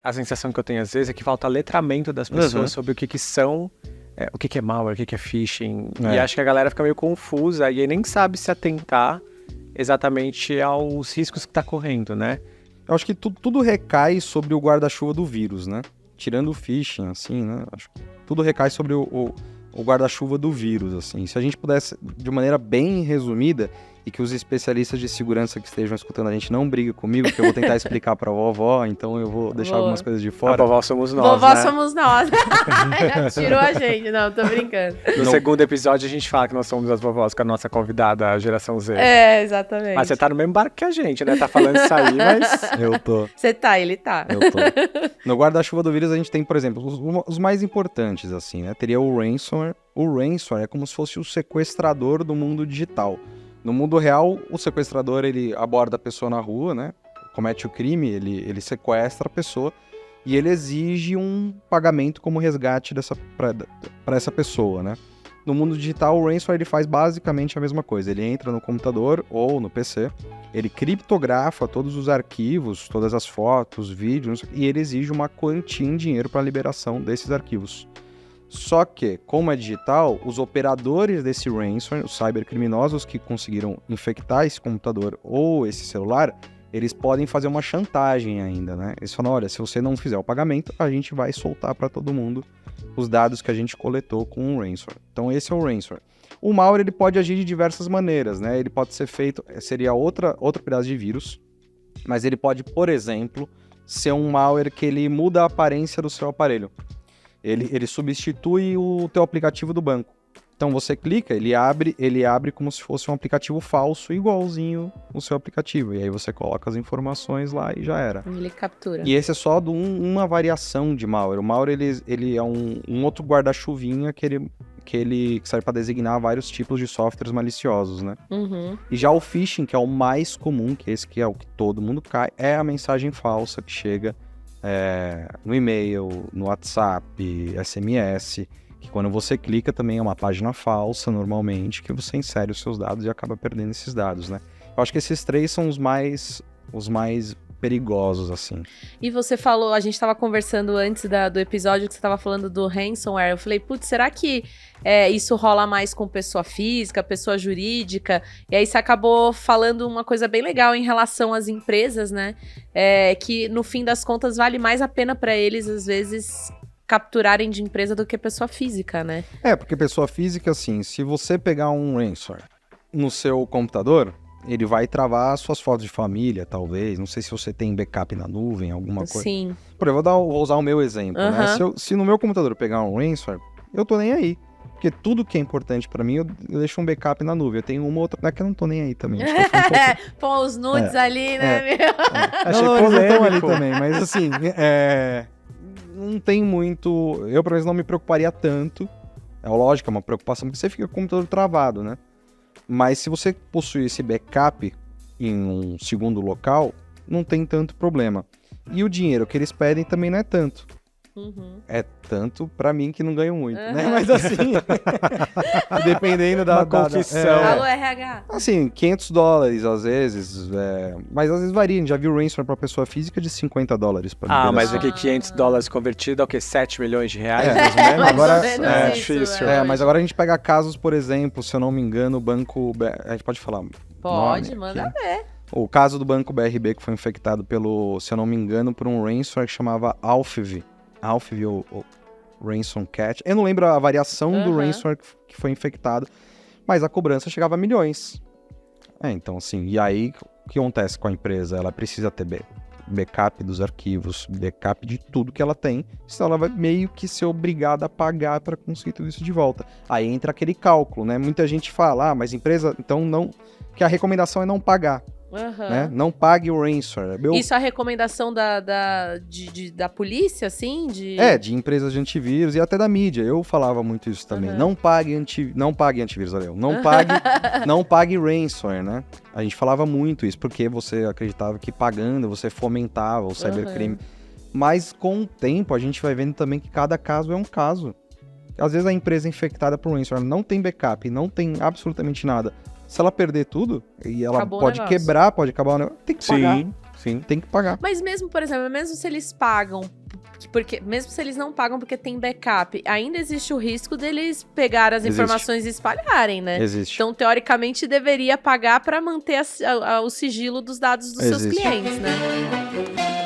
A sensação que eu tenho às vezes é que falta letramento das pessoas sobre o que são, o que é malware, o que é phishing. E acho que a galera fica meio confusa e aí nem sabe se atentar exatamente aos riscos que tá correndo, né? Eu acho que tudo recai sobre o guarda-chuva do vírus, né? Tirando o phishing, assim, né? Acho que tudo recai sobre o guarda-chuva do vírus, assim. Se a gente pudesse, de maneira bem resumida, e que os especialistas de segurança que estejam escutando a gente não briguem comigo, porque eu vou tentar explicar pra vovó, então eu vou deixar algumas coisas de fora. A vovó somos nós, Vovó né? somos nós. Já tirou a gente. Não, tô brincando. No segundo episódio a gente fala que nós somos as vovós com a nossa convidada, a geração Z. É, exatamente. Mas você tá no mesmo barco que a gente, né? Tá falando isso aí, mas... Eu tô. Você tá, ele tá. Eu tô. No guarda-chuva do vírus a gente tem, por exemplo, os mais importantes, assim, né? Teria o ransomware. O ransomware é como se fosse o sequestrador do mundo digital. No mundo real, o sequestrador, ele aborda a pessoa na rua, né? Comete o crime, ele sequestra a pessoa e ele exige um pagamento como resgate para essa pessoa, né? No mundo digital, o ransomware ele faz basicamente a mesma coisa. Ele entra no computador ou no PC, ele criptografa todos os arquivos, todas as fotos, vídeos, e ele exige uma quantia em dinheiro para a liberação desses arquivos. Só que, como é digital, os operadores desse ransomware, os cybercriminosos que conseguiram infectar esse computador ou esse celular, eles podem fazer uma chantagem ainda, né? Eles falam, olha, se você não fizer o pagamento, a gente vai soltar para todo mundo os dados que a gente coletou com o ransomware. Então esse é o ransomware. O malware ele pode agir de diversas maneiras, né? Ele pode ser feito, seria outro pedaço de vírus, mas ele pode, por exemplo, ser um malware que ele muda a aparência do seu aparelho. Ele substitui o teu aplicativo do banco. Então você clica, ele abre como se fosse um aplicativo falso, igualzinho o seu aplicativo. E aí você coloca as informações lá e já era. Ele captura. E esse é só uma variação de malware. O malware ele é um outro guarda-chuvinha que serve para designar vários tipos de softwares maliciosos, né? Uhum. E já o phishing, que é o mais comum, que esse que é o que todo mundo cai, é a mensagem falsa que chega no e-mail, no WhatsApp, SMS, que quando você clica também é uma página falsa, normalmente, que você insere os seus dados e acaba perdendo esses dados, né? Eu acho que esses três são os mais perigosos, assim. E você falou, a gente tava conversando antes do episódio que você tava falando do ransomware, eu falei, putz, será que isso rola mais com pessoa física, pessoa jurídica? E aí você acabou falando uma coisa bem legal em relação às empresas, né? Que no fim das contas vale mais a pena para eles, às vezes, capturarem de empresa do que pessoa física, né? Porque pessoa física, assim, se você pegar um ransomware no seu computador, ele vai travar suas fotos de família, talvez. Não sei se você tem backup na nuvem, alguma coisa. Sim. Por exemplo, vou usar o meu exemplo, né? Se no meu computador eu pegar um ransomware, eu tô nem aí. Porque tudo que é importante pra mim, eu deixo um backup na nuvem. Eu tenho uma outra... Não é que eu não tô nem aí também. Pô, os nudes ali, né, meu? Achei não, eles não estão ali também. Mas assim, não tem muito... Eu, pelo menos, não me preocuparia tanto. É lógico, é uma preocupação, porque você fica com o computador travado, né? Mas se você possui esse backup em um segundo local, não tem tanto problema. E o dinheiro que eles pedem também não é tanto. Uhum. É tanto pra mim que não ganho muito, né? Mas assim, dependendo da confissão. Alô, RH. Assim, $500 às vezes, mas às vezes varia. A gente já viu ransomware pra pessoa física de $50 pra liberação. Mas aqui $500 convertido é o quê? 7 milhões de reais? Agora é difícil. Mas agora a gente pega casos, por exemplo, se eu não me engano, o banco... A gente pode falar? Pode, manda ver. O caso do banco BRB que foi infectado se eu não me engano, por um ransomware que chamava Alphaville ou Ransom Cat. Eu não lembro a variação do ransomware que foi infectado, mas a cobrança chegava a milhões. Então assim, e aí o que acontece com a empresa? Ela precisa ter backup dos arquivos, backup de tudo que ela tem, senão ela vai meio que ser obrigada a pagar para conseguir tudo isso de volta. Aí entra aquele cálculo, né? Muita gente fala, mas empresa, então não... que a recomendação é não pagar. Né? Não pague o ransomware. Isso é a recomendação da polícia, assim? De empresas de antivírus e até da mídia. Eu falava muito isso também. Não pague antivírus, valeu. Não pague ransomware, né? A gente falava muito isso, porque você acreditava que pagando você fomentava o cybercrime. Mas com o tempo a gente vai vendo também que cada caso é um caso. Às vezes a empresa infectada por ransomware não tem backup, não tem absolutamente nada. Se ela perder tudo, e ela pode quebrar, pode acabar o negócio, tem que pagar. Sim. tem que pagar. Mas mesmo, por exemplo, mesmo se eles pagam, porque mesmo se eles não pagam porque tem backup, ainda existe o risco deles pegar as informações e espalharem, né? Existe. Então, teoricamente, deveria pagar para manter o sigilo dos dados dos seus clientes, né?